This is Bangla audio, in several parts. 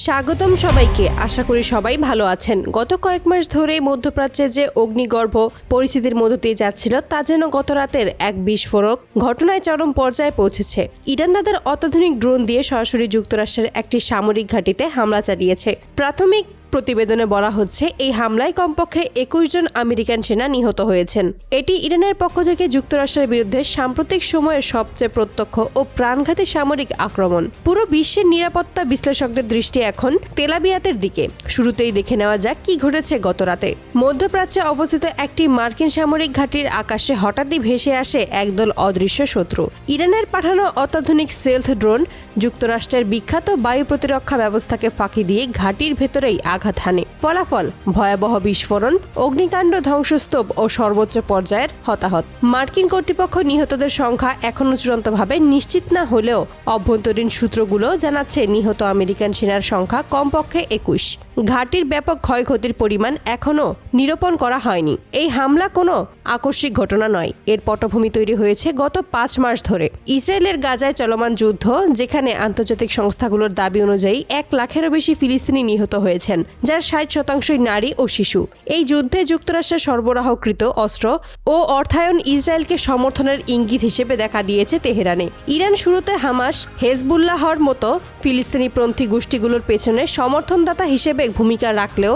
স্বাগতম সবাইকে। আশা করি সবাই ভালো আছেন। গত কয়েক মাস ধরে মধ্যপ্রাচ্যে যে অগ্নিগর্ভ পরিস্থিতির মধ্য দিয়ে যাচ্ছিল তা যেন গত রাতের এক বিস্ফোরক ঘটনায় চরম পর্যায়ে পৌঁছেছে। ইরান তাদের অত্যাধুনিক ড্রোন দিয়ে সরাসরি যুক্তরাষ্ট্রের একটি সামরিক ঘাঁটিতে হামলা চালিয়েছে। প্রাথমিক প্রতিবেদনে বলা হচ্ছে এই হামলায় কমপক্ষে 21 জন আমেরিকান সেনা নিহত হয়েছেন। এটি ইরানের পক্ষ থেকে যুক্তরাষ্ট্রের বিরুদ্ধে সাম্প্রতিক সময়ের সবচেয়ে প্রত্যক্ষ ও প্রাণঘাতী সামরিক আক্রমণ। পুরো বিশ্বের নিরাপত্তা বিশ্লেষকদের দৃষ্টি এখন তেল আবিয়াতের দিকে। শুরুতেই দেখে নেওয়া যাক কি ঘটেছে গত রাতে। মধ্যপ্রাচ্যে অবস্থিত একটি মার্কিন সামরিক ঘাঁটির আকাশে হঠাৎই ভেসে আসে একদল অদৃশ্য শত্রু। ইরানের পাঠানো অত্যাধুনিক সেলথ ড্রোন যুক্তরাষ্ট্রের বিখ্যাত বায়ু প্রতিরক্ষা ব্যবস্থাকে ফাঁকি দিয়ে ঘাঁটির ভেতরেই আঘাত হানে। ফলাফল ভয়াবহ বিস্ফোরণ, অগ্নিকাণ্ড, ধ্বংসস্তূপ ও সর্বোচ্চ পর্যায়ের হতাহত। মার্কিন কর্তৃপক্ষ নিহতদের সংখ্যা এখনও চূড়ান্তভাবে নিশ্চিত না হলেও অভ্যন্তরীণ সূত্রগুলো জানাচ্ছে নিহত আমেরিকান সেনার সংখ্যা কমপক্ষে 21। ঘাঁটির ব্যাপক ক্ষয়ক্ষতির পরিমাণ এখনও নিরূপণ করা হয়নি। এই হামলা কোনো আকস্মিক ঘটনা নয়, এর পটভূমি তৈরি হয়েছে গত 5 মাস ধরে। ইসরায়েলের গাজায় চলমান যুদ্ধ, যেখানে আন্তর্জাতিক সংস্থাগুলোর দাবি অনুযায়ী 1 লাখেরও বেশি ফিলিস্তিনি নিহত হয়েছেন, যার 60% নারী ও শিশু। এই যুদ্ধে যুক্তরাষ্ট্রের সরবরাহকৃত অস্ত্র ও অর্থায়ন ইসরায়েলকে সমর্থনের ইঙ্গিত হিসেবে দেখা দিয়েছে তেহরানে। ইরান শুরুতে হামাস, হেজবুল্লাহর মতো ফিলিস্তিনিপন্থী গোষ্ঠীগুলোর পেছনে সমর্থনদাতা হিসেবে ভূমিকা রাখলেও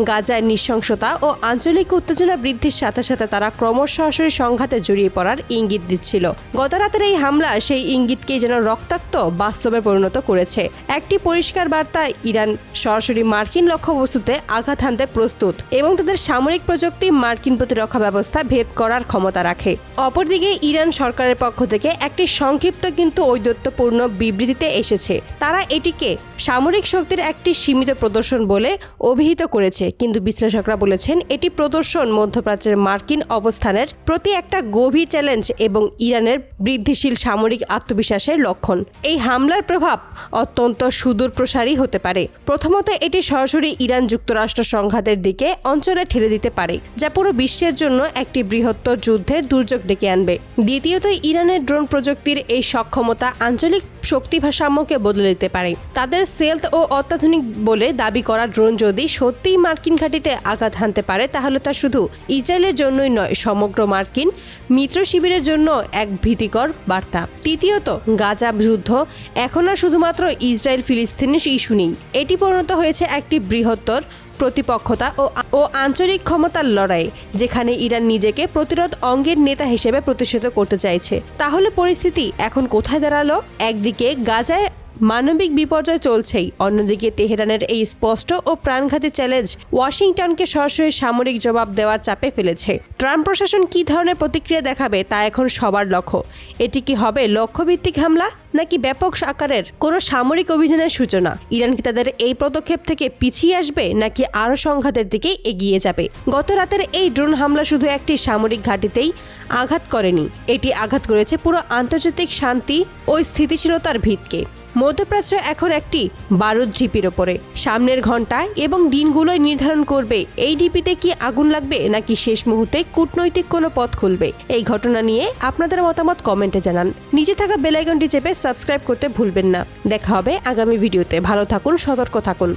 গাজায় নৃশংসতা ও আঞ্চলিক উত্তেজনা বৃদ্ধির সাথে সাথে তারা ক্রমশ সরাসরি সংঘাতে জড়িয়ে পড়ার ইঙ্গিত দিচ্ছিল। গত রাতের এই হামলা সেই ইঙ্গিতকেই যেন রক্তাক্ত বাস্তবে পরিণত করেছে। একটি পরিষ্কার বার্তা, ইরান সরাসরি মার্কিন লক্ষ্যবস্তুতে আঘাত হানতে প্রস্তুত এবং তাদের সামরিক প্রযুক্তি মার্কিন প্রতিরক্ষা ব্যবস্থা ভেদ করার ক্ষমতা রাখে। অপরদিকে ইরান সরকারের পক্ষ থেকে একটি সংক্ষিপ্ত কিন্তু ঔদ্ধত্যপূর্ণ বিবৃতিতে এসেছে। তারা এটিকে সামরিক শক্তির একটি সীমিত প্রদর্শন বলে অভিহিত করেছে, কিন্তু বিশ্লেষকরা বলেছেন এটি প্রদর্শন মধ্যপ্রাচ্যের মার্কিন অবস্থানের প্রতি একটা গভীর চ্যালেঞ্জ এবং ইরানের বৃদ্ধিশীল সামরিক আত্মবিশ্বাসের লক্ষণ। এই হামলার প্রভাব অত্যন্ত সুদূরপ্রসারী হতে পারে। প্রথমত, এটি সরাসরি ইরান যুক্তরাষ্ট্র সংঘাতের দিকে অঞ্চলে ঠেলে দিতে পারে, যা পুরো বিশ্বের জন্য একটি বৃহত্তর যুদ্ধের দুর্যোগ ডেকে আনবে। দ্বিতীয়ত, ইরানের ড্রোন প্রযুক্তির এই সক্ষমতা আঞ্চলিক শক্তি ভারসাম্যকে বদলে দিতে পারে। তাদের সেলথ ও অত্যাধুনিক বলে দাবি করা ড্রোন যদি সত্যিই মার্কিন ঘাঁটিতে আঘাত হানতে পারে, তাহলে তা শুধু ইসরায়েলের জন্যই নয়, সমগ্র মার্কিন মিত্র শিবিরের জন্য এক ভীতিকর বার্তা। তৃতীয়ত, গাজা যুদ্ধ এখন আর শুধুমাত্র ইসরায়েল ফিলিস্তিনি ইস্যু নেই। এটি পরিণত হয়েছে একটি বৃহত্তর প্রতিপক্ষতা ও আঞ্চলিক ক্ষমতার লড়াই, যেখানে ইরান নিজেকে প্রতিরোধ অঙ্গের নেতা হিসেবে প্রতিষ্ঠিত করতে চাইছে। তাহলে পরিস্থিতি এখন কোথায় দাঁড়ালো? একদিকে গাজায় মানবিক বিপর্যয় চলছেই, অন্যদিকে তেহরানের এই স্পষ্ট ও প্রাণঘাতী চ্যালেঞ্জ ওয়াশিংটনকে সরাসরি সামরিক জবাব দেওয়ার চাপে ফেলেছে। ট্রাম্প প্রশাসন কী ধরনের প্রতিক্রিয়া দেখাবে তা এখন সবার লক্ষ্য। এটি কি হবে লক্ষ্যভিত্তিক হামলা, নাকি ব্যাপক আকারের কোনো সামরিক অভিযানের সূচনা? ইরান কি তাদের এই পদক্ষেপ থেকে পিছিয়ে আসবে, নাকি আরও সংঘাতের দিকে এগিয়ে যাবে? গত রাতের এই ড্রোন হামলা শুধু একটি সামরিক ঘাঁটিতেই আঘাত করেনি, এটি আঘাত করেছে পুরো আন্তর্জাতিক শান্তি ও স্থিতিশীলতার ভিতকে। মধ্যপ্রাচ্য এখন একটি বারুদ ঢিপির ওপরে। সামনের ঘন্টা এবং দিনগুলোই নির্ধারণ করবে এই ঢিপিতে কি আগুন লাগবে, নাকি শেষ মুহূর্তে কূটনৈতিক কোনো পথ খুলবে। এই ঘটনা নিয়ে আপনাদের মতামত কমেন্টে জানান। নিচে থাকা বেল আইকনটি চেপে সাবস্ক্রাইব করতে ভুলবেন না। দেখা হবে আগামী ভিডিওতে। ভালো থাকুন, সতর্ক থাকুন।